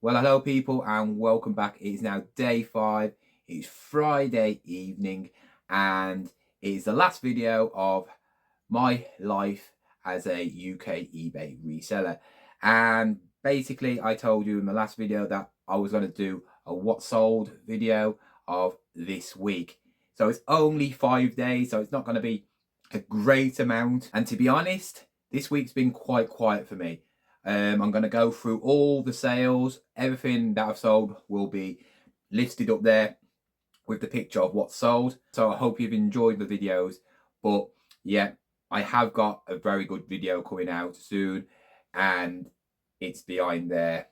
Well, hello people and welcome back. It is now day 5. It's Friday evening and it is the last video of my life as a UK eBay reseller. And basically I told you in the last video that I was going to do a what sold video of this week. So it's only 5 days, so it's not going to be a great amount. And to be honest, this week's been quite quiet for me. I'm going to go through all the sales. Everything that I've sold will be listed up there with the picture of what's sold. So I hope you've enjoyed the videos. But yeah, I have got a very good video coming out soon and it's behind there.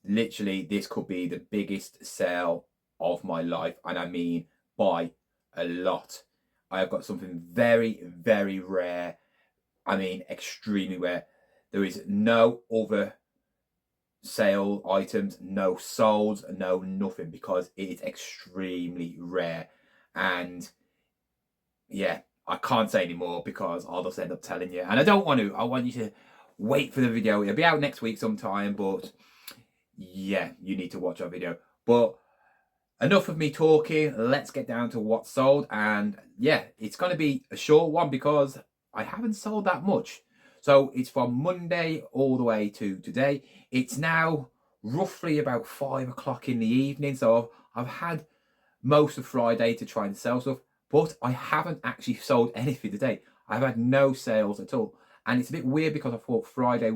Literally, this could be the biggest sale of my life, and I mean by a lot. I have got something very, very rare. I mean, extremely rare. There is no other sale items, no solds, no nothing, because it is extremely rare. And yeah, I can't say anymore because I'll just end up telling you. And I don't want to. I want you to wait for the video. It'll be out next week sometime, but yeah, you need to watch our video. But enough of me talking. Let's get down to what's sold. And yeah, it's going to be a short one because I haven't sold that much. So it's from Monday all the way to today. It's now roughly about 5 o'clock in the evening. So I've had most of Friday to try and sell stuff, but I haven't actually sold anything today. I've had no sales at all. And it's a bit weird because I thought Friday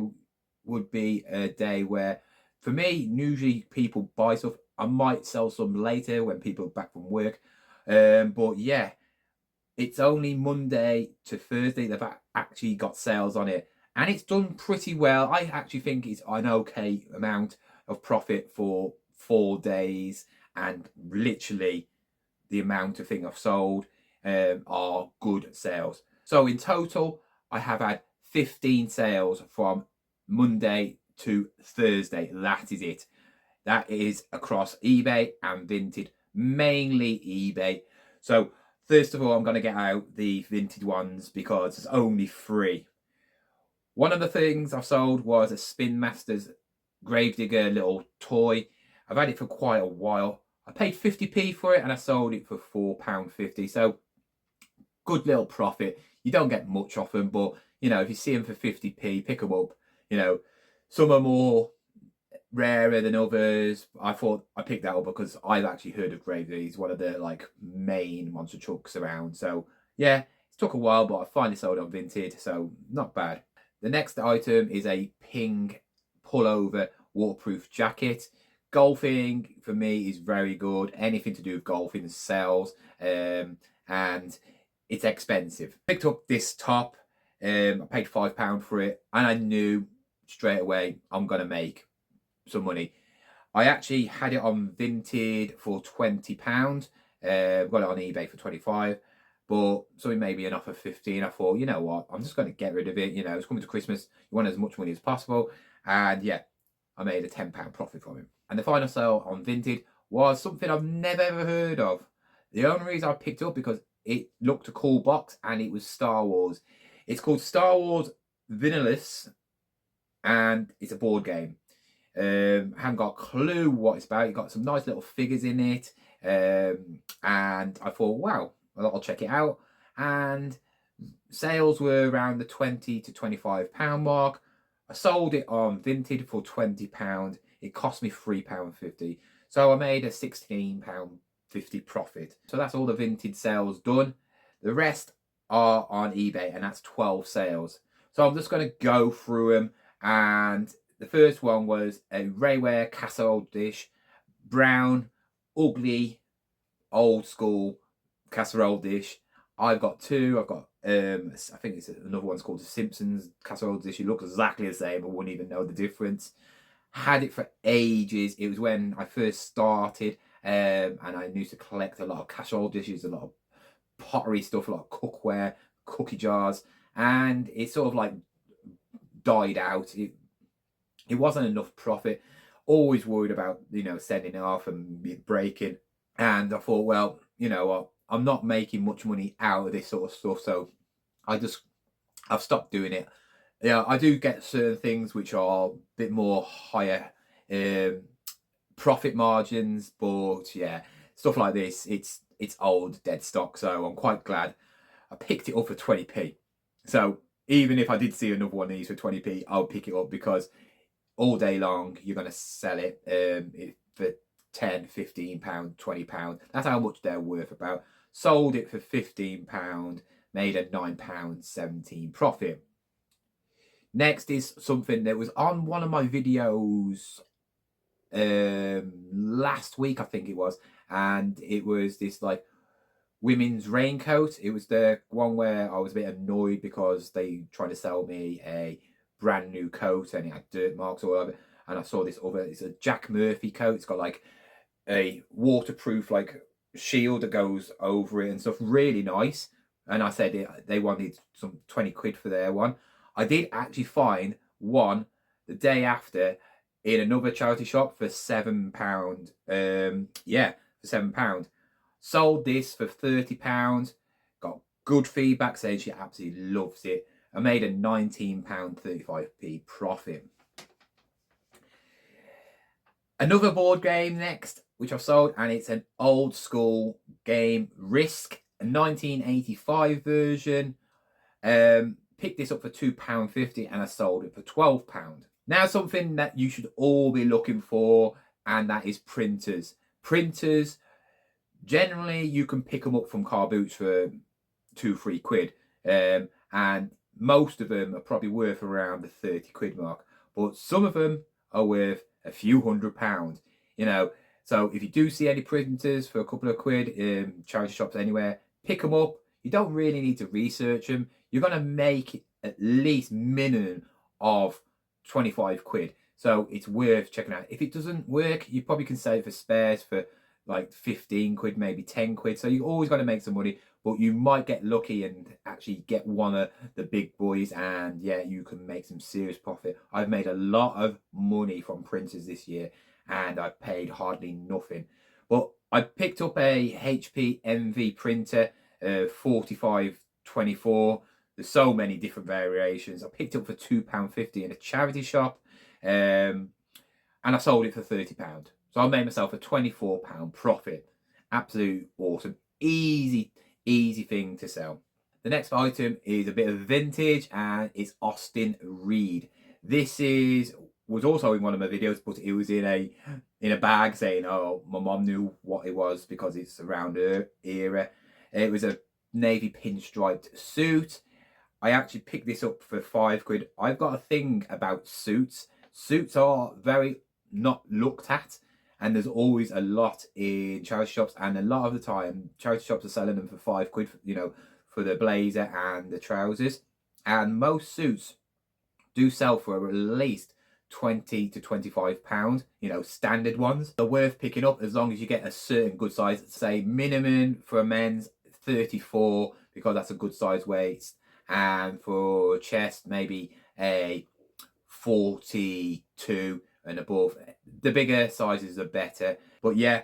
would be a day where, for me, usually people buy stuff. I might sell some later when people are back from work. But yeah, it's only Monday to Thursday they've actually got sales on it. And it's done pretty well. I actually think it's an okay amount of profit for 4 days. And literally the amount of things I've sold are good sales. So in total, I have had 15 sales from Monday to Thursday. That is it. That is across eBay and Vinted, mainly eBay. So first of all, I'm going to get out the Vinted ones because there's only 3. One of the things I've sold was a Spin Masters Gravedigger little toy. I've had it for quite a while. I paid 50p for it and I sold it for £4.50. So good little profit. You don't get much off them, but you know, if you see them for 50p, pick them up. You know, some are more rarer than others. I thought I picked that up because I've actually heard of Gravedigger. He's one of the like main monster trucks around. So yeah, it took a while, but I finally sold it on Vinted, so not bad. The next item is a Ping pullover waterproof jacket. Golfing for me is very good. Anything to do with golfing sells, and it's expensive. Picked up this top. I paid £5 for it, and I knew straight away I'm gonna make some money. I actually had it on Vinted for £20. Got it on eBay for 25, but something maybe an offer 15. I thought, you know what, I'm just going to get rid of it. You know, it's coming to Christmas. You want as much money as possible. And yeah, I made a £10 profit from it. And the final sale on Vinted was something I've never ever heard of. The only reason I picked it up because it looked a cool box and it was Star Wars. It's called Star Wars Vanillas and it's a board game. Haven't got a clue what it's about. You've got some nice little figures in it. And I thought, wow, well, I'll check it out. And sales were around the £20 to £25 mark. I sold it on Vinted for £20. It cost me £3.50. So I made a £16.50 profit. So that's all the Vinted sales done. The rest are on eBay and that's 12 sales. So I'm just going to go through them. And the first one was a Rayware casserole dish, brown, ugly, old school casserole dish. I've got 2. I've got I think it's another one's called the Simpsons casserole dish. It looks exactly the same. I wouldn't even know the difference. Had it for ages. It was when I first started, and I used to collect a lot of casserole dishes, a lot of pottery stuff, a lot of cookware, cookie jars, and it sort of like died out. It wasn't enough profit. Always worried about, you know, sending it off and breaking. And I thought, well, you know what, I'm not making much money out of this sort of stuff, so I've stopped doing it. Yeah, I do get certain things which are a bit more higher profit margins, but yeah, stuff like this, it's old dead stock. So I'm quite glad I picked it up for 20p. So even if I did see another one of these for 20p, I'll pick it up, because all day long you're going to sell it for 10, 15 pound, 20 pound. That's how much they're worth. About sold it for 15 pound, made a 9 pound 17 profit. Next is something that was on one of my videos last week, I think it was, and it was this like women's raincoat. It was the one where I was a bit annoyed because they tried to sell me a brand new coat and it had dirt marks all over it. And I saw this other, it's a Jack Murphy coat. It's got like a waterproof like shield that goes over it and stuff, really nice. And I said they wanted some 20 quid for their one. I did actually find one the day after in another charity shop for £7. Yeah, for £7. Sold this for £30. Got good feedback saying she absolutely loves it. I made a £19.35p profit. Another board game next, which I've sold, and it's an old school game, Risk, a 1985 version. Picked this up for £2.50 and I sold it for £12. Now, something that you should all be looking for, and that is printers. Printers, generally you can pick them up from car boots for £2-3 quid, and most of them are probably worth around the 30 quid mark, but some of them are worth a few £100, you know. So if you do see any printers for a couple of quid in charity shops anywhere, pick them up. You don't really need to research them. You're going to make at least minimum of 25 quid. So it's worth checking out. If it doesn't work, you probably can save for spares for like 15 quid, maybe 10 quid. So you always got to make some money, but you might get lucky and actually get one of the big boys, and yeah, you can make some serious profit. I've made a lot of money from printers this year and I've paid hardly nothing. But I picked up a HP MV printer, 4524. There's so many different variations. I picked it up for £2.50 in a charity shop, and I sold it for £30. So I made myself a £24 profit. Absolute awesome. Easy thing to sell. The next item is a bit of vintage, and it's Austin Reed. This was also in one of my videos, but it was in a bag saying, oh, my mom knew what it was because it's around her era. It was a navy pinstriped suit. I actually picked this up for 5 quid. I've got a thing about suits. Suits are very not looked at, and there's always a lot in charity shops, and a lot of the time charity shops are selling them for 5 quid, you know, for the blazer and the trousers. And most suits do sell for at least 20 to 25 pounds, you know, standard ones. They're worth picking up as long as you get a certain good size. Say minimum for men's 34, because that's a good size waist, and for chest maybe a 42 and above. The bigger sizes are better. But yeah,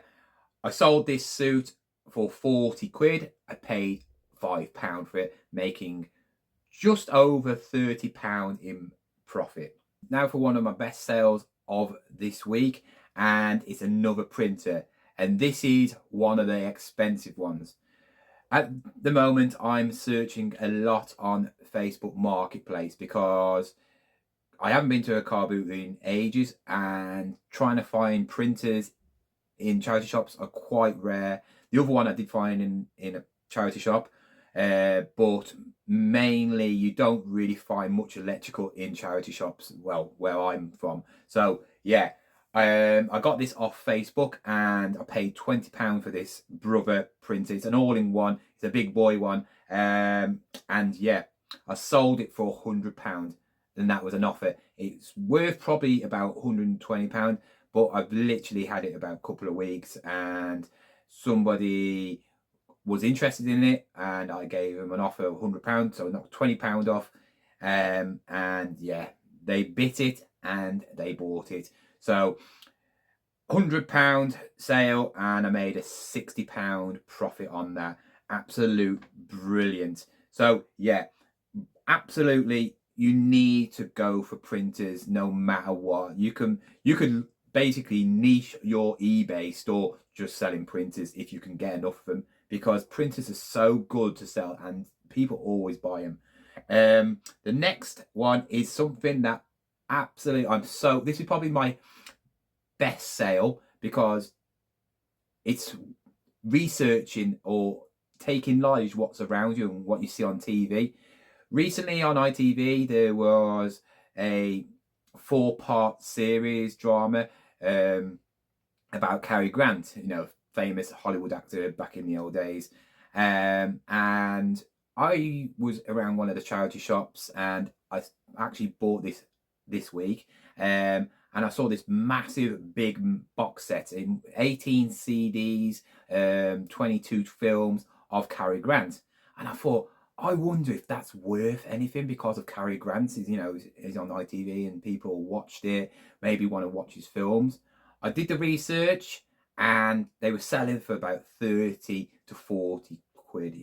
I sold this suit for 40 quid. I paid £5 for it, making just over £30 in profit. Now for one of my best sales of this week, and it's another printer, and this is one of the expensive ones. At the moment, I'm searching a lot on Facebook Marketplace because I haven't been to a car boot in ages, and trying to find printers in charity shops are quite rare. The other one I did find in a charity shop, but mainly you don't really find much electrical in charity shops, well, where I'm from. So yeah, I got this off Facebook and I paid £20 for this Brother printer. It's an all-in-one, it's a big boy one, and yeah, I sold it for £100, and that was an offer. It's worth probably about £120, but I've literally had it about a couple of weeks, and somebody was interested in it and I gave them an offer of £100, so I knocked £20 off, and yeah, they bit it and they bought it. So £100 sale, and I made a £60 profit on that. Absolute brilliant. So yeah, absolutely, you need to go for printers no matter what. You could basically niche your eBay store just selling printers if you can get enough of them, because printers are so good to sell and people always buy them. The next one is something that absolutely this is probably my best sale, because it's researching or taking knowledge what's around you and what you see on TV. Recently on ITV there was a 4-part series drama about Cary Grant, famous Hollywood actor back in the old days. And I was around one of the charity shops and I actually bought this week. And I saw this massive big box set in 18 CDs, 22 films of Cary Grant. And I thought, I wonder if that's worth anything, because of Cary Grant. He's on ITV and people watched it, maybe want to watch his films. I did the research and they were selling for about 30 to 40 quid,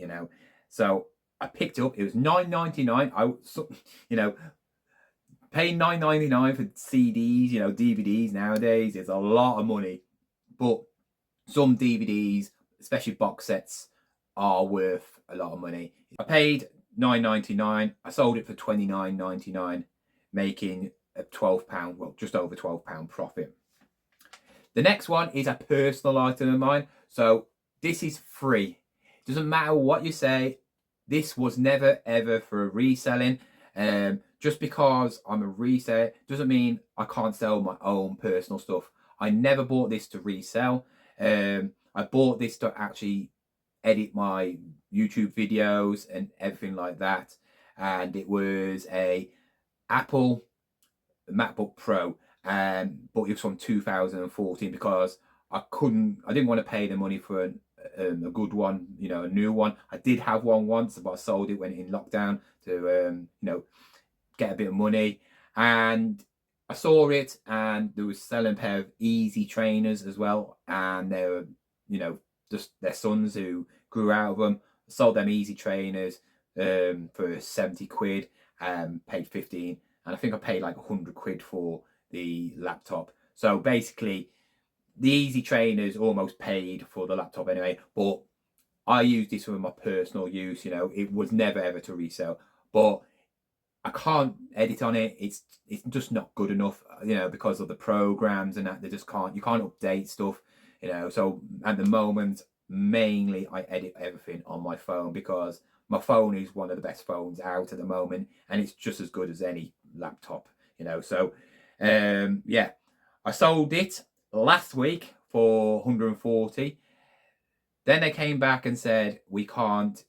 So I picked it up. It was $9.99. Paying $9.99 for CDs, DVDs nowadays is a lot of money. But some DVDs, especially box sets, are worth a lot of money. I paid $9.99. I sold it for $29.99, making a £12, well, just over £12 profit. The next one is a personal item of mine. So this is free. It doesn't matter what you say. This was never ever for reselling. Just because I'm a reseller doesn't mean I can't sell my own personal stuff. I never bought this to resell. I bought this to actually edit my YouTube videos and everything like that. And it was a Apple MacBook Pro, but it was from 2014, because I didn't want to pay the money for a good one, a new one. I did have one once, but I sold it when in lockdown to get a bit of money. And I saw it, and there was selling a pair of Easy trainers as well, and they were just their sons who grew out of them. I sold them Easy trainers for 70 quid, paid 15, and I think I paid like 100 quid for the laptop. So basically the Easy trainers almost paid for the laptop anyway, but I used this for my personal use. It was never ever to resell, but I can't edit on it. It's just not good enough, because of the programs and that. You can't update stuff, So at the moment, mainly I edit everything on my phone, because my phone is one of the best phones out at the moment, and it's just as good as any laptop, So yeah, I sold it last week for 140. Then they came back and said we can't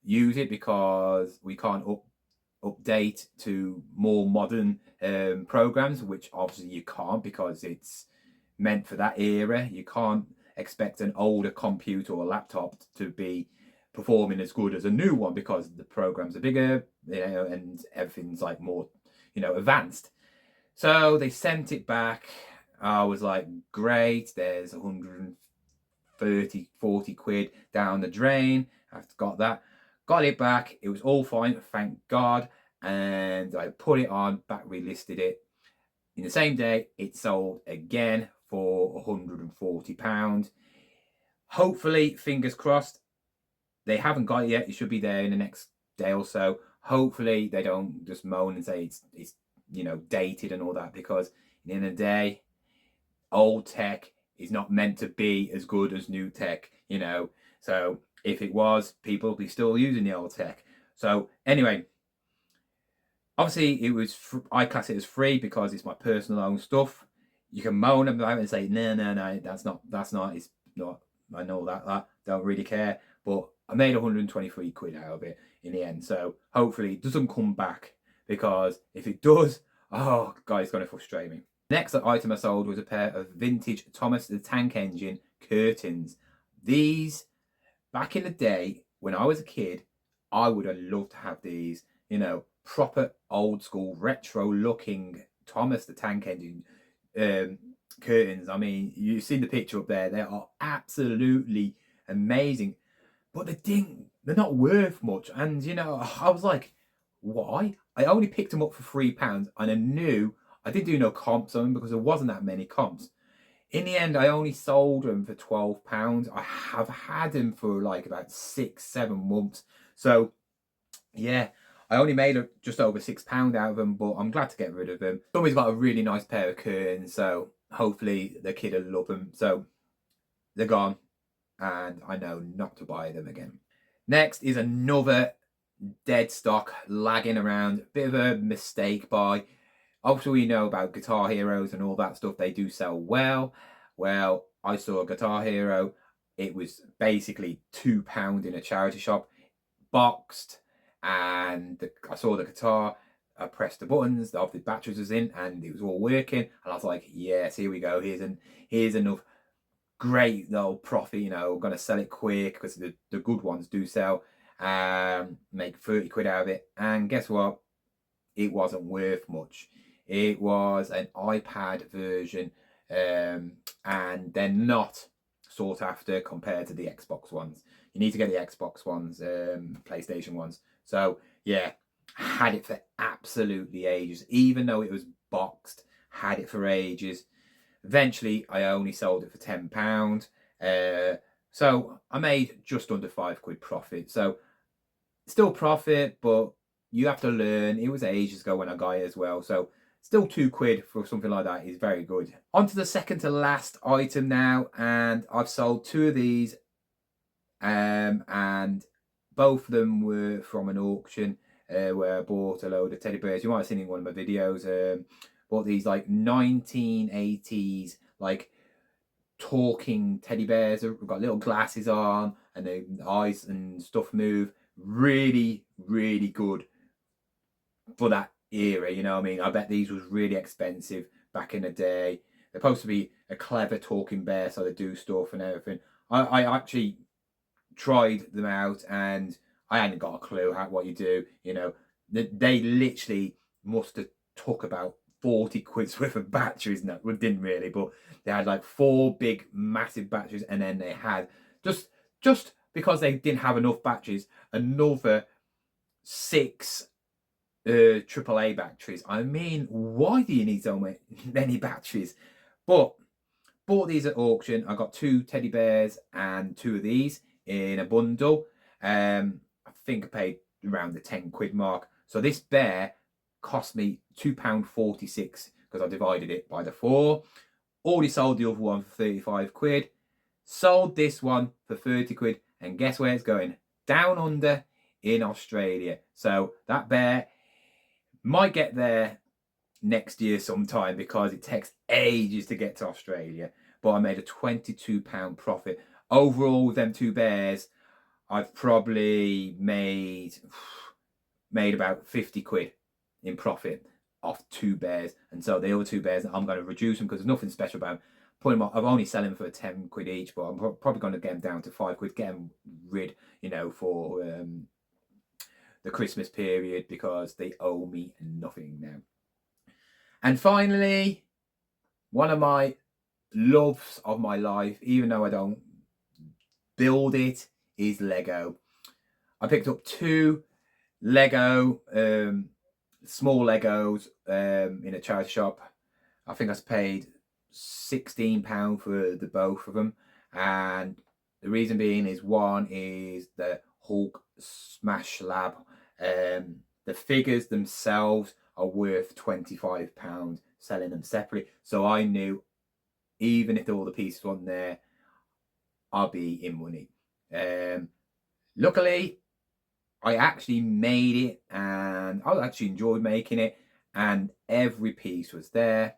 use it because we can't update to more modern programs, which obviously you can't, because it's meant for that era. You can't expect an older computer or laptop to be performing as good as a new one, because the programs are bigger, and everything's like more advanced. So they sent it back. I was like, great, there's 130, 40 quid down the drain. I've got that. Got it back. It was all fine, thank God. And I put it on, back relisted it. In the same day, it sold again for £140. Hopefully, fingers crossed, they haven't got it yet. It should be there in the next day or so. Hopefully, they don't just moan and say it's dated and all that, because at the end of the day, old tech is not meant to be as good as new tech, So if it was, people would be still using the old tech. So anyway, obviously I class it as free because it's my personal own stuff. You can moan about it and say, no, that's not, it's not, I know that, don't really care. But I made 123 quid out of it in the end. So hopefully it doesn't come back, because if it does, oh God, it's going to frustrate me. Next item I sold was a pair of vintage Thomas the Tank Engine curtains. These, back in the day when I was a kid, I would have loved to have these, proper old school retro looking Thomas the Tank Engine curtains. I mean, you've seen the picture up there. They are absolutely amazing, but they're not worth much. And I was like, why? I only picked them up for £3, and I knew I didn't do no comps on them because there wasn't that many comps. In the end, I only sold them for £12. I have had them for like about 6-7 months. So yeah, I only made just over £6 out of them, but I'm glad to get rid of them. Somebody's got a really nice pair of curtains, so hopefully the kid will love them. So they're gone, and I know not to buy them again. Next is another dead stock lagging around. Bit of a mistake buy. Obviously, we know about Guitar Heroes and all that stuff. They do sell well. Well, I saw a Guitar Hero. It was basically £2 in a charity shop, boxed, and I saw the guitar. I pressed the buttons, the batteries was in, and it was all working. And I was like, yes, here we go. Here's enough great little profit. You know, I'm gonna sell it quick because the good ones do sell. Make 30 quid out of it. And guess what? It wasn't worth much. It was an iPad version, and they're not sought after compared to the Xbox ones. You need to get the Xbox ones, PlayStation ones. So yeah, had it for absolutely ages. Even though it was boxed, had it for ages. Eventually, I only sold it for £10. So I made just under £5 profit. So still profit, but you have to learn. It was ages ago when I got it as well. So still £2 for something like that is very good. On to the second to last item now. And I've sold 2 of these. And both of them were from an auction where I bought a load of teddy bears. You might have seen in one of my videos. Bought these like 1980s like talking teddy bears. They've got little glasses on and the eyes and stuff move. Really, really good for that era, you know what I mean? I bet these was really expensive back in the day. They're supposed to be a clever talking bear, so they do stuff and everything. I actually tried them out and I hadn't got a clue what you do. You know, they literally must have took about 40 quid's worth of batteries. No, well, didn't really, but they had like 4 big massive batteries, and then they had just because they didn't have enough batteries, another 6 AAA batteries. I mean, why do you need so many batteries? But bought these at auction. I got 2 teddy bears and 2 of these in a bundle. I think I paid around the £10 mark. So this bear cost me £2.46 because I divided it by the 4. Already sold the other one for £35. Sold this one for £30, and guess where it's going? Down under in Australia. So that bear might get there next year sometime because it takes ages to get to Australia. But I made a £22 profit. Overall, with them 2 bears, I've probably made about £50 in profit off 2 bears. And so the other 2 bears, I'm going to reduce them because there's nothing special about them. Put them on, I'm only selling them for £10 each, but I'm probably going to get them down to £5, get them rid, you know, for the Christmas period because they owe me nothing now. And finally, one of my loves of my life, even though I don't build it, is Lego. I picked up 2 Lego, small Legos in a charity shop. I think I paid £16 for the both of them. And the reason being is one is the Hulk Smash Slab. The figures themselves are worth £25 selling them separately. So I knew even if all the pieces weren't there, I'll be in money. Luckily, I actually made it and I actually enjoyed making it, and every piece was there.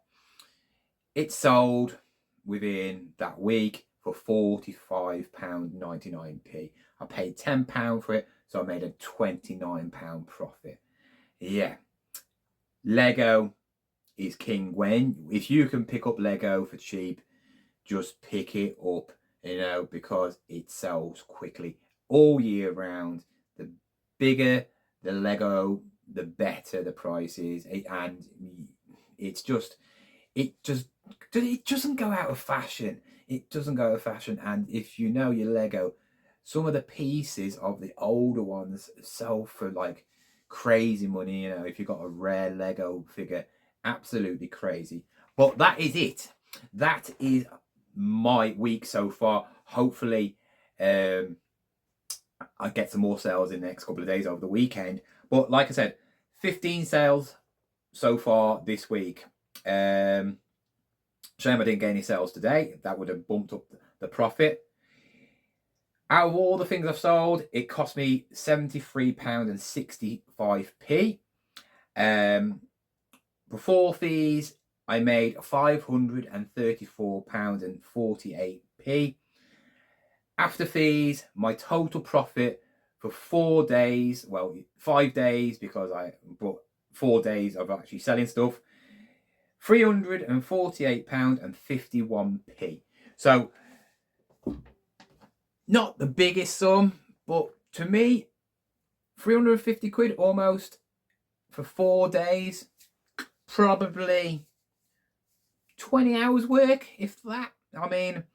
It sold within that week for £45.99. I paid £10 for it, so I made a £29 profit. Yeah, Lego is king. If you can pick up Lego for cheap, just pick it up, you know, because it sells quickly all year round. The bigger the Lego, the better the price is, and it doesn't go out of fashion. It doesn't go out of fashion. And if you know your Lego, some of the pieces of the older ones sell for like crazy money. You know, if you've got a rare Lego figure, absolutely crazy. But that is it. That is my week so far. Hopefully I get some more sales in the next couple of days over the weekend. But like I said, 15 sales so far this week. Shame I didn't get any sales today. That would have bumped up the profit. Out of all the things I've sold, it cost me £73.65. Before fees, I made £534.48. After fees, my total profit for 4 days, well, 5 days because but 4 days of actually selling stuff, £348.51. So, not the biggest sum, but to me, 350 quid almost for 4 days, probably 20 hours work, if that. I mean,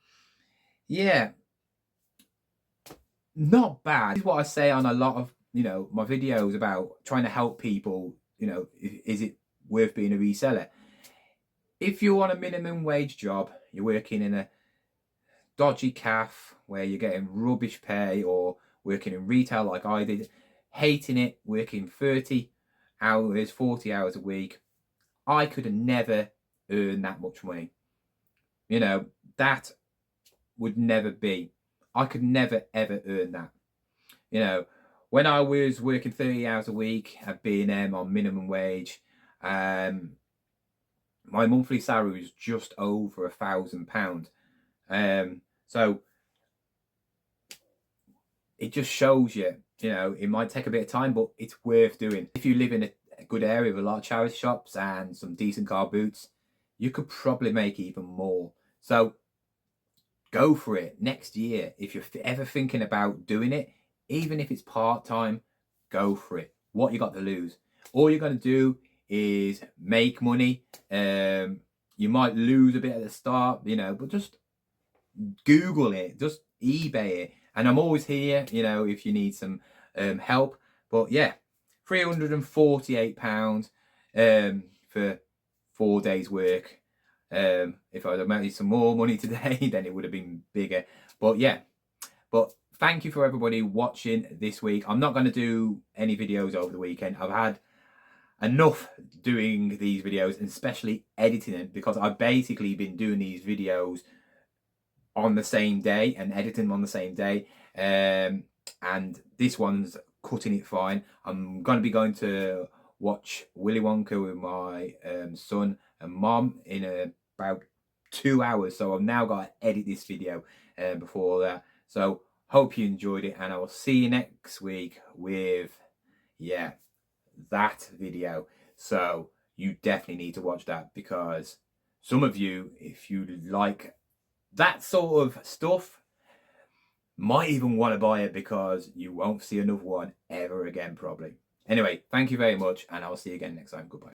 yeah, not bad. This is what I say on a lot of, my videos about trying to help people, is it worth being a reseller? If you're on a minimum wage job, you're working in a dodgy cafe where you're getting rubbish pay, or working in retail like I did, hating it, working 30 hours, 40 hours a week, I could have never earned that much money. That would never be. I could never ever earn that. When I was working 30 hours a week at B&M on minimum wage, my monthly salary was just over £1,000. So it just shows you, it might take a bit of time, but it's worth doing. If you live in a good area with a lot of charity shops and some decent car boots, you could probably make even more. So go for it next year. If you're ever thinking about doing it, even if it's part-time, go for it. What you got to lose? All you're going to do is make money. You might lose a bit at the start, but just Google it, just eBay it. And I'm always here, if you need some help. But yeah, £348 for 4 days work. If I'd have made some more money today, then it would have been bigger. But yeah, thank you for everybody watching this week. I'm not going to do any videos over the weekend. I've had enough doing these videos, and especially editing them, because I've basically been doing these videos on the same day and editing them on the same day. And this one's cutting it fine. I'm going to be going to watch Willy Wonka with my son and mom in about 2 hours. So I've now got to edit this video before that. So hope you enjoyed it, and I will see you next week with, that video. So you definitely need to watch that, because some of you, if you like that sort of stuff, might even want to buy it, because you won't see another one ever again, probably. Anyway, thank you very much, and I'll see you again next time. Goodbye.